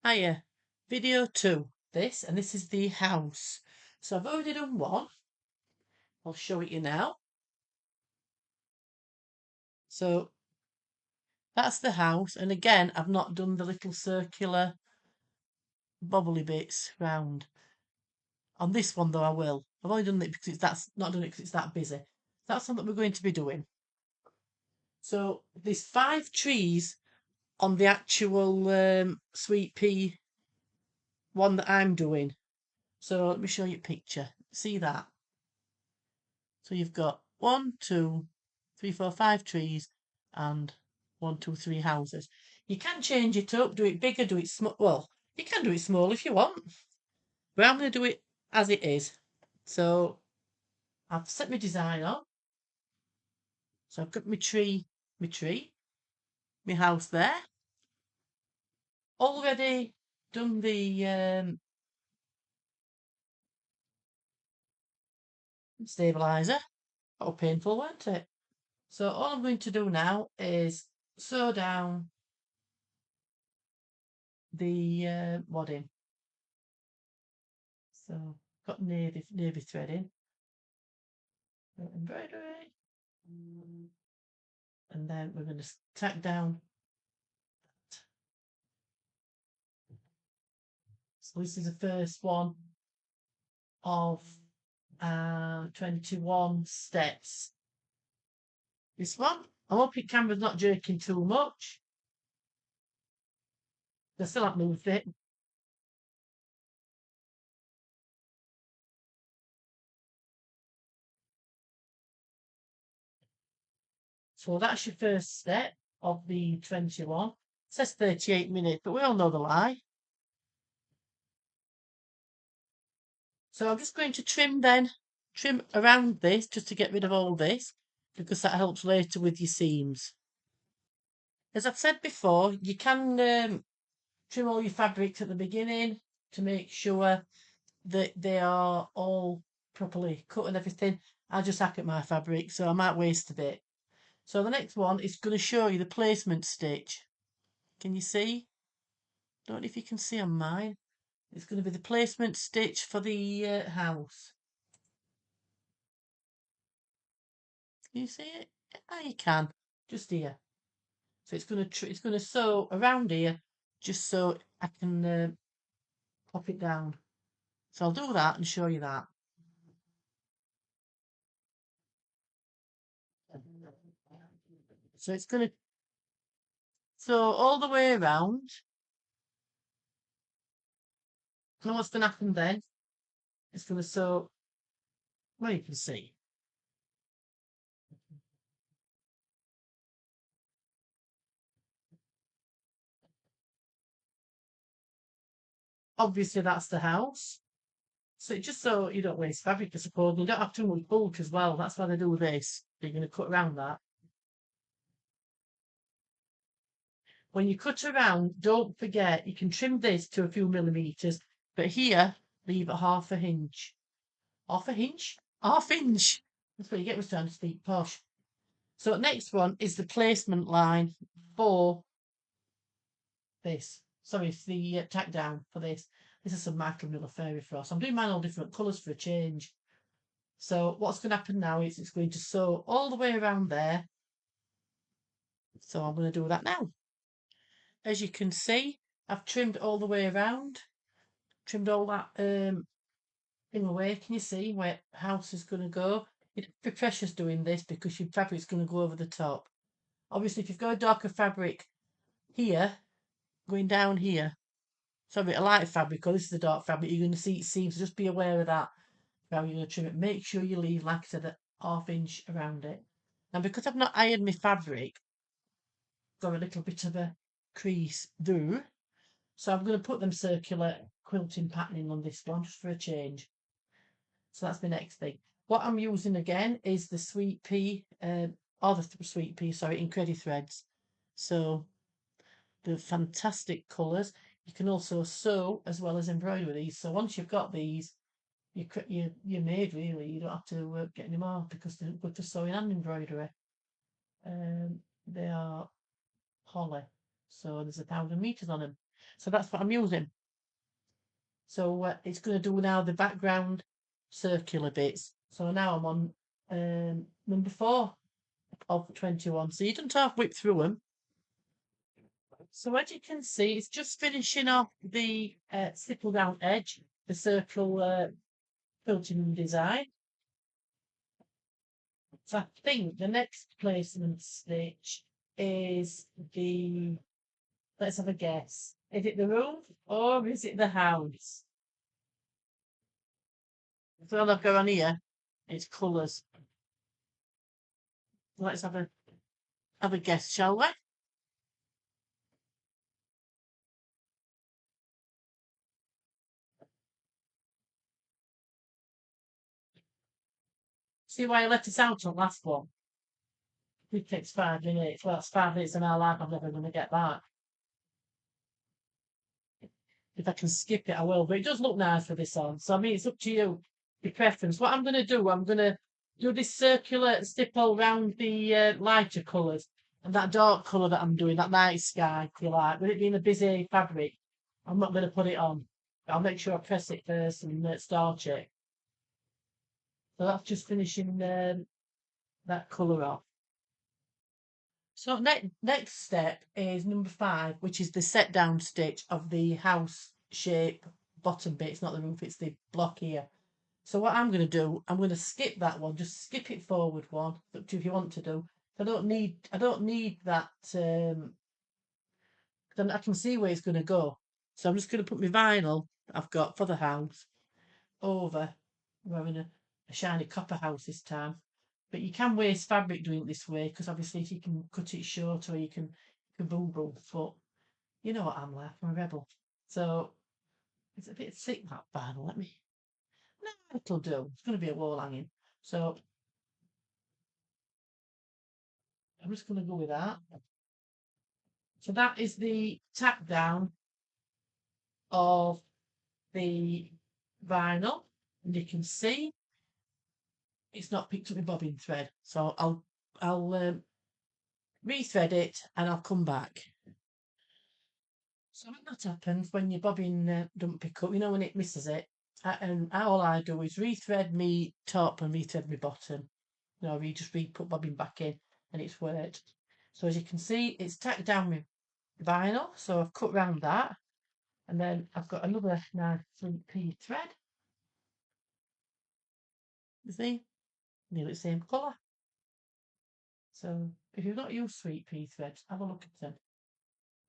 Hiya, video 2, and this is the house. So I've already done one, I'll show it you now. So that's the house, and again, I've not done the little circular bobbly bits round. On this one though, I will. I've only done it because that's not done it because it's that busy. That's something we're going to be doing. So there's 5 trees on the actual sweet pea one that I'm doing. So let me show you a picture. See that? So you've got 1, 2, 3, 4, 5 trees and 1, 2, 3 houses. You can change it up, do it bigger, do it small. Well, you can do it small if you want, but I'm going to do it as it is. So I've set my design on. So I've got my house there. Already done the stabilizer. Oh, painful, weren't it? So all I'm going to do now is sew down the wadding. So got navy thread in, embroidery, and then we're going to tack down. So this is the first one of 21 steps. This one, I hope your camera's not jerking too much. I still haven't moved it. So that's your first step of the 21. It says 38 minutes, but we all know the lie. So I'm just going to trim around this just to get rid of all this because that helps later with your seams. As I've said before, you can trim all your fabrics at the beginning to make sure that they are all properly cut and everything. I just hack at my fabric, so I might waste a bit. So the next one is going to show you the placement stitch. Can you see? Don't know if you can see on mine. It's going to be the placement stitch for the house. Can you see it? Ah, you can. Just here. So it's going to sew around here, just so I can pop it down. So I'll do that and show you that. So it's going to sew all the way around. And what's going to happen then? It's going to sew. Well, you can see. Obviously, that's the house. So just so you don't waste fabric, I suppose. You don't have too much bulk as well. That's why they do this. You're going to cut around that. When you cut around, don't forget you can trim this to a few millimeters, but here leave it half a inch. Half a inch? Half inch. That's what you get with trying to speak posh. So next one is the placement line for this. Sorry, it's the tack down for this. This is some Michael Miller Fairy Frost. I'm doing mine all different colours for a change. So what's going to happen now is it's going to sew all the way around there. So I'm going to do that now. As you can see, I've trimmed all the way around. Trimmed all that thing away. Can you see where house is going to go? You'd be precious doing this because your fabric's going to go over the top. Obviously, if you've got a darker fabric here, going down here, sorry, a light fabric, or this is a dark fabric, you're going to see it seams. So just be aware of that. How you're going to trim it. Make sure you leave, like I said, a half inch around it. And because I've not ironed my fabric, got a little bit of a crease through. So I'm going to put them circular quilting patterning on this one just for a change. So that's my next thing. What I'm using again is the Sweetpea, Sweetpea, sorry, in Credit Threads. So the fantastic colours. You can also sew as well as embroider these. So once you've got these, you're made really. You don't have to get any more because they're good for sewing and embroidery. They are holly, so there's 1,000 meters on them. So that's what I'm using. So it's going to do now the background circular bits. So now I'm on number 4 of 21. So you don't have to whip through them. So as you can see, it's just finishing off the stipple down edge, the circle quilting design. So I think the next placement stitch is the, let's have a guess. Is it the roof or is it the house? So I'll go on here. It's colours. Let's have a guess, shall we? See why I left it out on last one? It takes 5 minutes. Well, it's 5 minutes of my life. I'm never going to get back. If I can skip it, I will. But it does look nice for this on. So, I mean, it's up to you, your preference. What I'm going to do, I'm going to do this circular stipple around the lighter colours. And that dark colour that I'm doing, that night sky, if you like, with it being a busy fabric, I'm not going to put it on. I'll make sure I press it first and starch it. So that's just finishing that colour off. So next step is number 5, which is the set down stitch of the house shape bottom bit. It's not the roof, it's the block here. So what I'm going to do, I'm going to skip that one, just skip it forward one. It's up to you if you want to do. I don't need that. Then I can see where it's going to go. So I'm just going to put my vinyl I've got for the house over. We're having a shiny copper house this time. But you can waste fabric doing it this way because obviously if you can cut it short or you can boo. But you know what I'm like, I'm a rebel. So it's a bit thick that vinyl. Let me. No, it'll do. It's going to be a wall hanging. So I'm just going to go with that. So that is the tack down of the vinyl, and you can see it's not picked up my bobbin thread. So I'll rethread it and I'll come back. So when that happens, when your bobbin don't pick up, you know when it misses it, and all I do is rethread me top and rethread me bottom. You know, put bobbin back in, and it's worked. So as you can see, it's tacked down with vinyl. So I've cut round that, and then I've got another nice Sweetpea thread. You see, nearly the same colour. So if you've not used Sweetpea threads, have a look at them.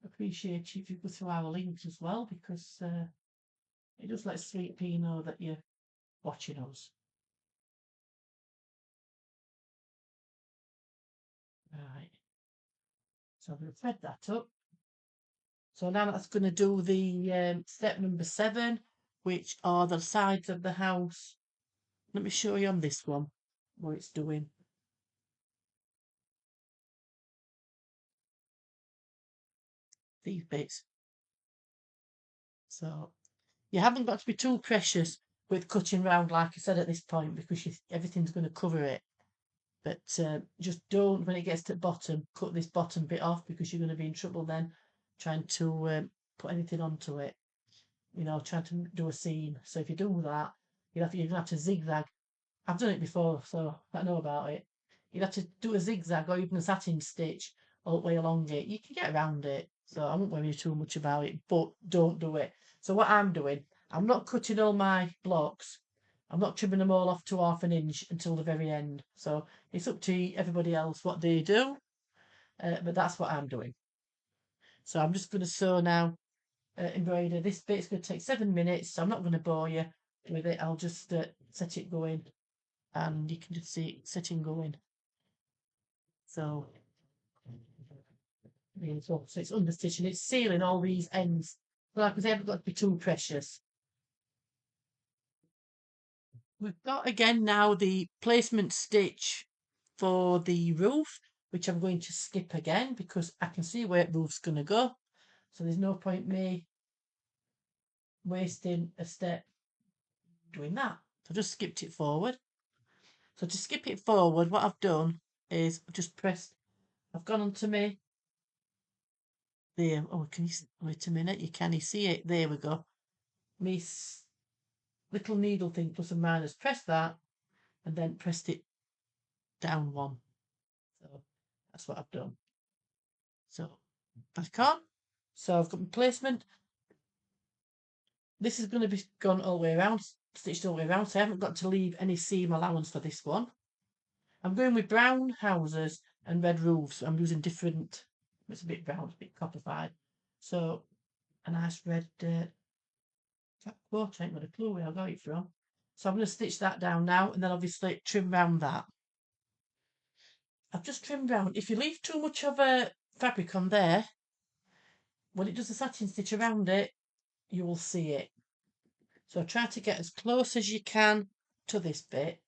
Appreciate you if you go through our links as well because it just lets Sweetpea know that you're watching us. Right. So I'm going to thread that up. So now that's going to do the step number 7, which are the sides of the house. Let me show you on this one what it's doing. These bits. So you haven't got to be too precious with cutting round, like I said at this point, because everything's going to cover it. But just don't, when it gets to the bottom, cut this bottom bit off because you're going to be in trouble then trying to put anything onto it. You know, trying to do a seam. So if you do that, you're going to have to zigzag. I've done it before, so I know about it. You'd have to do a zigzag or even a satin stitch all the way along it. You can get around it, so I won't worry too much about it, but don't do it. So what I'm doing, I'm not cutting all my blocks. I'm not trimming them all off to 1/2 inch until the very end. So it's up to everybody else what they do, but that's what I'm doing. So I'm just going to sew now, embroider. This bit's going to take 7 minutes, so I'm not going to bore you with it. I'll just set it going and you can just see it setting going. So, so it's understitching, it's sealing all these ends. But like I say, haven't got to be too precious. We've got again now the placement stitch for the roof, which I'm going to skip again because I can see where the roof's going to go. So there's no point me wasting a step doing that. So I just skipped it forward. So to skip it forward, what I've done is I've just pressed, I've gone onto my there. Oh, can you wait a minute? Can you see it? There we go. Miss little needle thing plus and minus. Press that and then pressed it down one. So that's what I've done. So back on. So I've got my placement. This is going to be gone all the way around, stitched all the way around, so I haven't got to leave any seam allowance for this one. I'm going with brown houses and red roofs. I'm using different, it's a bit brown, it's a bit copperfied. So a nice red quote, I ain't got a clue where I got it from. So I'm going to stitch that down now and then obviously trim round that. I've just trimmed round. If you leave too much of a fabric on there, when it does the satin stitch around it, you will see it. So try to get as close as you can to this bit,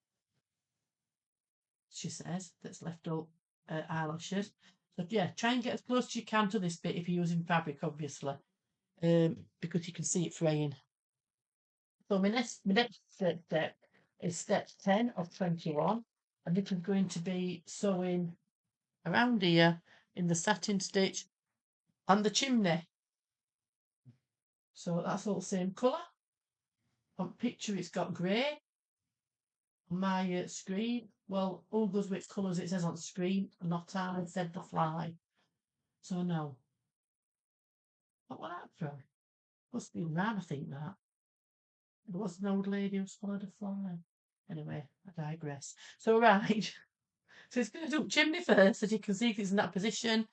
she says, that's left up eyelashes. So yeah, try and get as close as you can to this bit if you're using fabric, obviously, because you can see it fraying. So my next step is step 10 of 21, and this is going to be sewing around here in the satin stitch on the chimney. So that's all the same colour. On picture it's got grey. On my screen, well, all goes which colours it says on screen, not I said the fly. So no. What was that from? Must be ran, I think that. There was an old lady who swallowed a fly. Anyway, I digress. So right. So it's going to do chimney first, as you can see, 'cause it's in that position.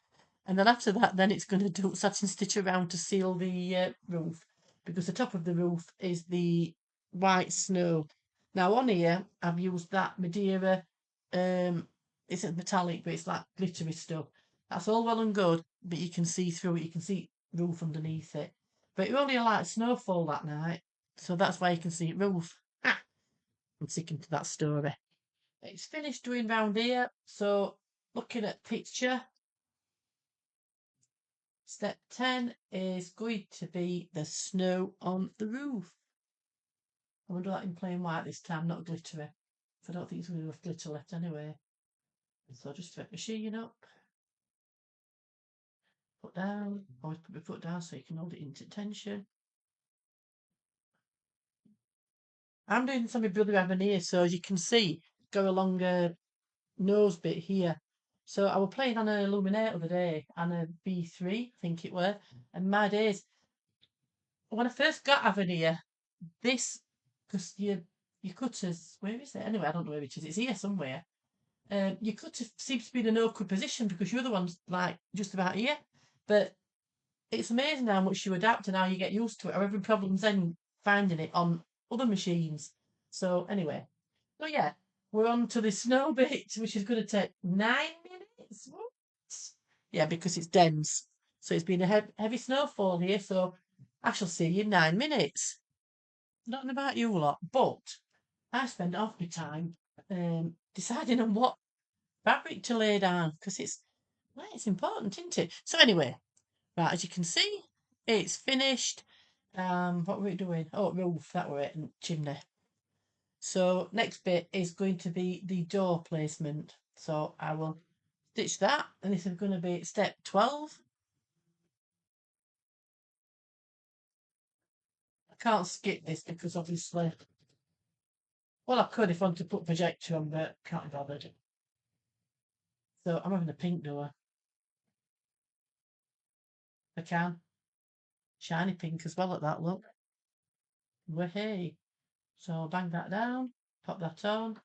And then after that, then it's going to do satin stitch around to seal the roof. Because the top of the roof is the white snow. Now on here, I've used that Madeira. It's metallic, but it's like glittery stuff. That's all well and good, but you can see through it. You can see roof underneath it. But it was only a light snowfall that night, so that's why you can see it roof. Ah, I'm sticking to that story. It's finished doing round here, so looking at picture, step 10 is going to be the snow on the roof. I'm going to do that in plain white this time, not glittery. I don't think there's going to be enough glitter left anyway. So just put machine up, put down, always put your foot down so you can hold it into tension. I'm doing some of my brother having here, so as you can see, go along a nose bit here. So I was playing on a Illuminator the other day, and a B3, I think it were, and my days, when I first got Avenir, this, because your cutters, where is it? Anyway, I don't know where it is. It's here somewhere. Your cutter seems to be in an awkward position because your other one's like just about here. But it's amazing how much you adapt and how you get used to it. Or having problems then finding it on other machines. So anyway, so yeah, we're on to the snow bit, which is going to take 9 minutes. What? Yeah, because it's dense. So it's been a heavy snowfall here. So I shall see you in 9 minutes. Not about you a lot, but I spend half my time deciding on what fabric to lay down because it's important, isn't it? So anyway, right, as you can see, it's finished. What were we doing? Oh, roof, that were it, and chimney. So next bit is going to be the door placement. So I will stitch that, and this is going to be step 12. I can't skip this because obviously, well, I could if I wanted to put projector on, but can't be bothered. So I'm having a pink door. I can. Shiny pink as well at that look. Hey. So bang that down, pop that on,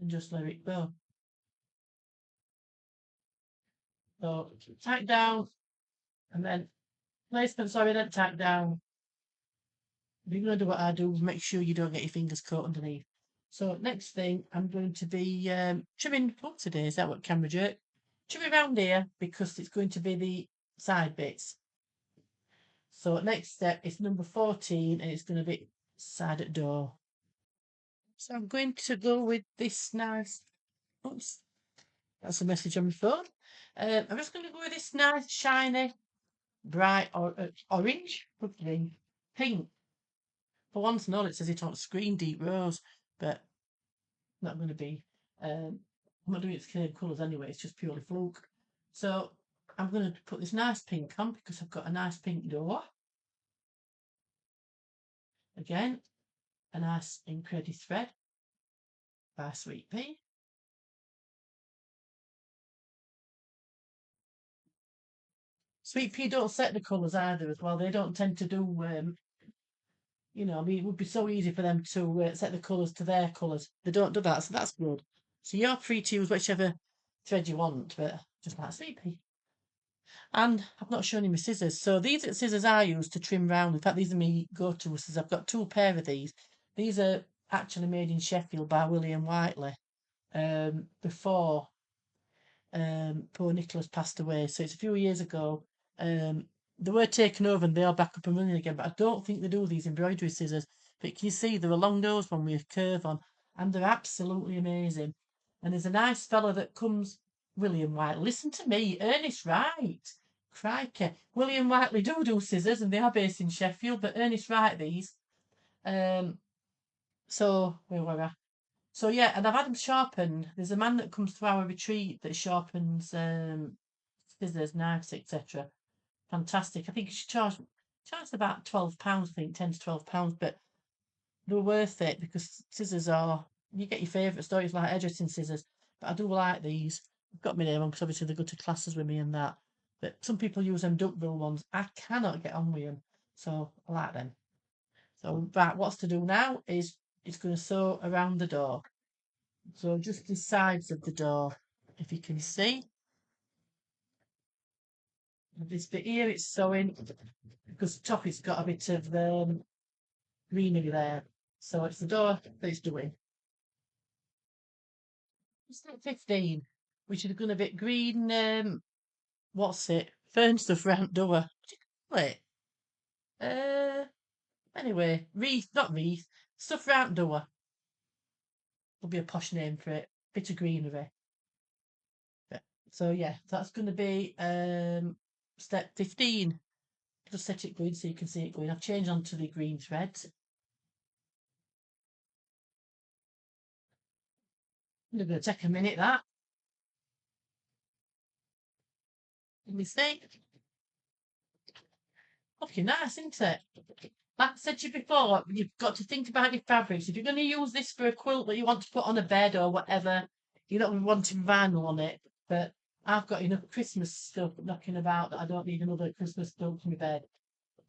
and just let it go. So tack down, and then placement, sorry, then tack down. If you're going to do what I do, make sure you don't get your fingers caught underneath. So next thing, I'm going to be trimming, what today, is that what camera jerk? Trimming around here because it's going to be the side bits. So next step is number 14 and it's going to be side at door. So I'm going to go with this nice, oops, that's a message on my phone. I'm just going to go with this nice, shiny, bright orange, pink. For once, no, it says it on screen, deep rose, but not going to be. I'm not doing it the same colours anyway, it's just purely fluke. So I'm going to put this nice pink on because I've got a nice pink door. Again, a nice ink-ready thread by Sweetpea. Sweetpea don't set the colours either as well. They don't tend to do, I mean, it would be so easy for them to set the colours to their colours. They don't do that, so that's good. So you're free to use whichever thread you want, but just like Sweetpea. And I've not shown you my scissors. So these are the scissors I use to trim round. In fact, these are my go-to scissors. I've got 2 pair of these. These are actually made in Sheffield by William Whiteley. Before poor Nicholas passed away. So it's a few years ago. Um, they were taken over and they are back up and running again. But I don't think they do these embroidery scissors. But can you see they're a long nose one with a curve on, and they're absolutely amazing. And there's a nice fella that comes, William Whiteley. Listen to me, Ernest Wright. Crikey, William Whiteley do scissors, and they are based in Sheffield. But Ernest Wright these. Um, so where were I? So yeah, and I've had them sharpened. There's a man that comes to our retreat that sharpens scissors, knives, etc. Fantastic. I think she charged about £12, I think, £10 to £12, but they were worth it because scissors are, you get your favourite stories like hairdressing scissors, but I do like these. I've got my name on because obviously they go to classes with me and that. But some people use them duckbill ones. I cannot get on with them, so I like them. So right, what's to do now is it's going to sew around the door. So just the sides of the door, if you can see. This bit here it's sewing because the top it's got a bit of greenery there. So it's the door that it's doing. It's like 15, which is going to be green, what's it? Fern stuff round door. What do you call it? Uh, anyway, wreath, not wreath, stuff round door. Will be a posh name for it. Bit of greenery. Yeah. So yeah, that's going to be step 15. Just set it green so you can see it going. I've changed onto the green threads. It's going to take a minute that. Let me see. Looking nice, isn't it? Like I said to you before, you've got to think about your fabrics. If you're going to use this for a quilt that you want to put on a bed or whatever, you're not wanting vinyl on it. But I've got enough Christmas stuff knocking about that I don't need another Christmas quilt for my bed.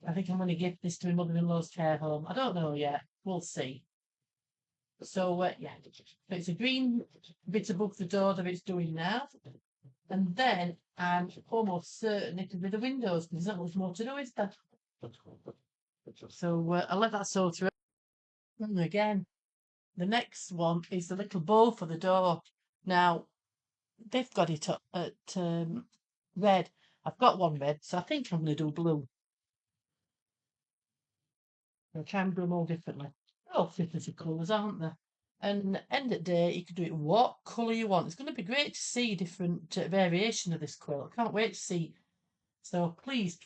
I think I'm going to give this to my mother-in-law's care home. I don't know yet. We'll see. So, yeah, it's a green bit above the door that it's doing now. And then I'm almost certain it'll be the windows because there's not much more to do, is there? So I'll let that sew through. And again, the next one is the little bow for the door. Now, they've got it at red. I've got one red, so I think I'm going to do blue. I'll try and do them all differently. They're all different colours, aren't they? And end of the day, you can do it what colour you want. It's going to be great to see different variation of this quilt. I can't wait to see. So please,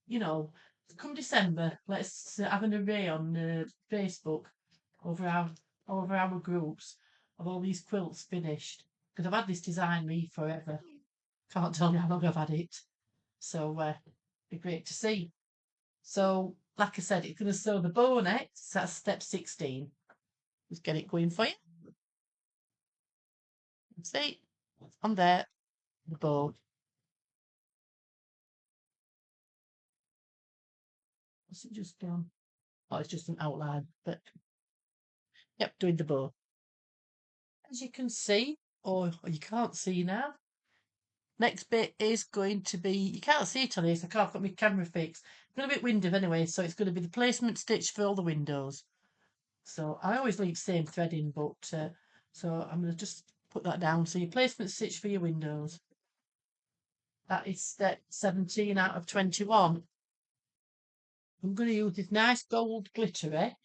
you know, come December, let's have an array on Facebook over our groups of all these quilts finished. Because I've had this design me forever. Can't tell you how long I've had it. So be great to see. So, like I said, it's going to sew the bow next. That's step 16. Just get it going for you. See, on there, the bow. What's it just done? Oh, it's just an outline, but yep, doing the bow. As you can see, or you can't see now, next bit is going to be, you can't see it on this, I've got my camera fixed. It's going to be window anyway, so it's going to be the placement stitch for all the windows. So I always leave same thread in, but so I'm going to just put that down. So your placement stitch for your windows. That is step 17 out of 21. I'm going to use this nice gold glittery.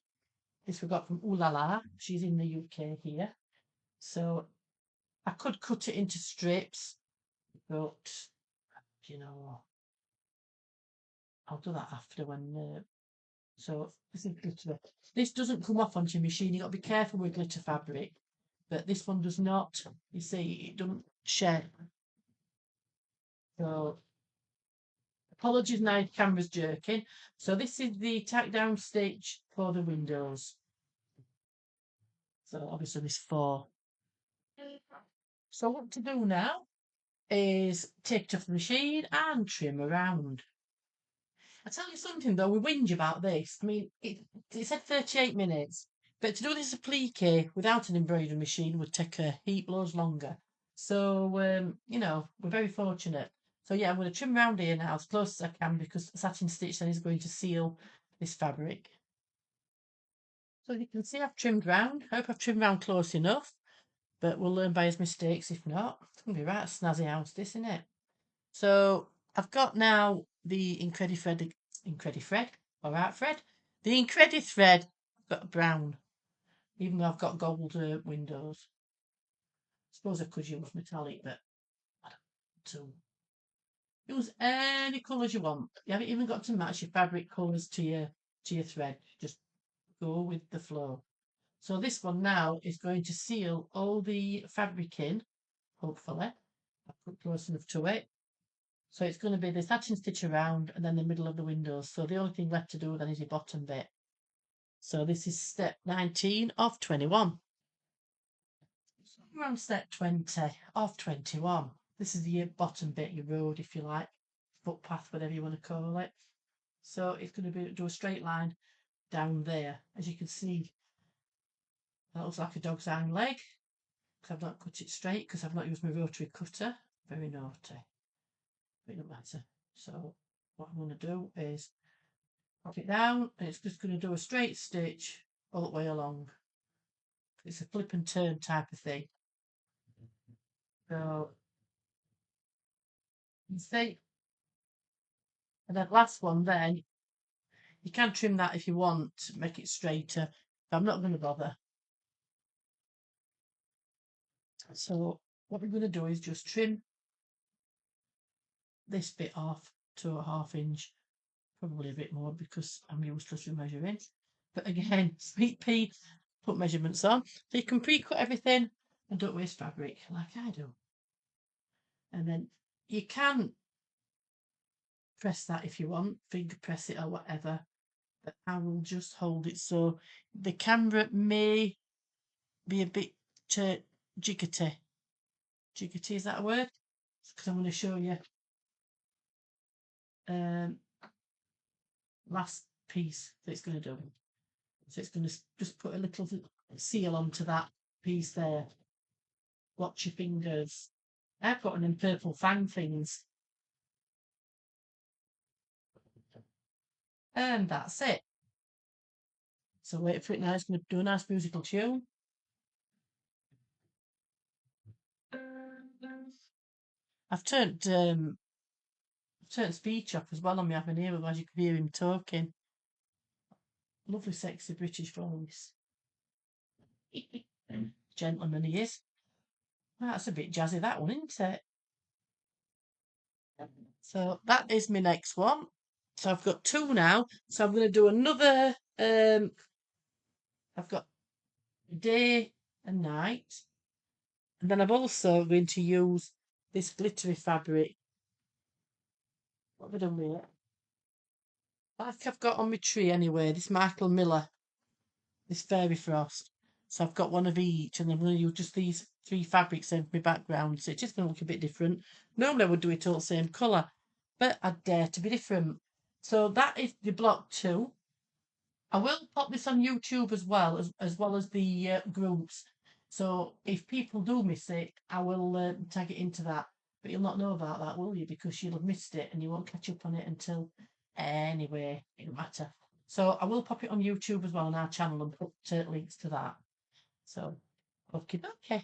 This we got from Ooh La La. She's in the UK here. So I could cut it into strips, but you know, I'll do that after when. So this is glitter. This doesn't come off onto your machine. You've got to be careful with glitter fabric, but this one does not. You see, it doesn't shed. So Apologies now, camera's jerking. So this is the tack down stitch for the windows. So obviously there's 4. So what to do now is take it off the machine and trim around. I tell you something though, we whinge about this. I mean, it said 38 minutes, but to do this applique without an embroidery machine would take a heap loads longer. So, we're very fortunate. So yeah, I'm going to trim around here now as close as I can because satin stitch then is going to seal this fabric. So you can see I've trimmed round. I hope I've trimmed round close enough, but we'll learn by his mistakes if not. It's going to be right snazzy house, this, isn't it? So I've got now the Incredithread, all right, Fred. The Incredithread, but brown, even though I've got gold windows. I suppose I could use metallic, but I don't want to. Use any colours you want. You haven't even got to match your fabric colours to your thread. Just go with the flow. So this one now is going to seal all the fabric in, hopefully. I've put close enough to it. So it's going to be the satin stitch around and then the middle of the windows. So the only thing left to do then is your bottom bit. So this is step 19 of 21. We're on step 20 of 21. This is your bottom bit, your road, if you like, footpath, whatever you want to call it. So it's going to do a straight line down there. As you can see, that looks like a dog's hind leg. Because I've not cut it straight because I've not used my rotary cutter. Very naughty. But it doesn't matter. So what I'm going to do is pop it down and it's just going to do a straight stitch all the way along. It's a flip and turn type of thing. So you see, and that last one then, you can trim that if you want to make it straighter, but I'm not going to bother. So what we're going to do is just trim this bit off to a 1/2 inch, probably a bit more because I'm useless with measuring. But again, Sweetpea put measurements on. So you can pre-cut everything and don't waste fabric like I do. And then you can press that if you want, finger press it or whatever. But I will just hold it so the camera may be a bit jiggity. Jiggity, is that a word? Because I'm going to show you um last piece that it's going to do. So it's going to just put a little seal onto that piece there. Watch your fingers. I've got them purple fang things. And that's it. So wait for it now. It's going to do a nice musical tune. I've turned speech off as well on my avenue, otherwise you could hear him talking. Lovely, sexy British voice. Gentleman he is. That's a bit jazzy, that one, isn't it? So that is my next one. So I've got 2 now. So I'm going to do another. I've got day and night, and then I'm also going to use this glittery fabric. What have I done with it? Like I've got on my tree anyway. This Michael Miller, this fairy frost. So I've got one of each, and I'm going to use just these 3 fabrics in my background. So it's just going to look a bit different. Normally I would do it all the same colour, but I dare to be different. So that is the block 2. I will pop this on YouTube as well as the groups. So if people do miss it, I will tag it into that. But you'll not know about that, will you? Because you'll have missed it and you won't catch up on it until anyway. It don't matter. So I will pop it on YouTube as well on our channel and put links to that. So okay, okay.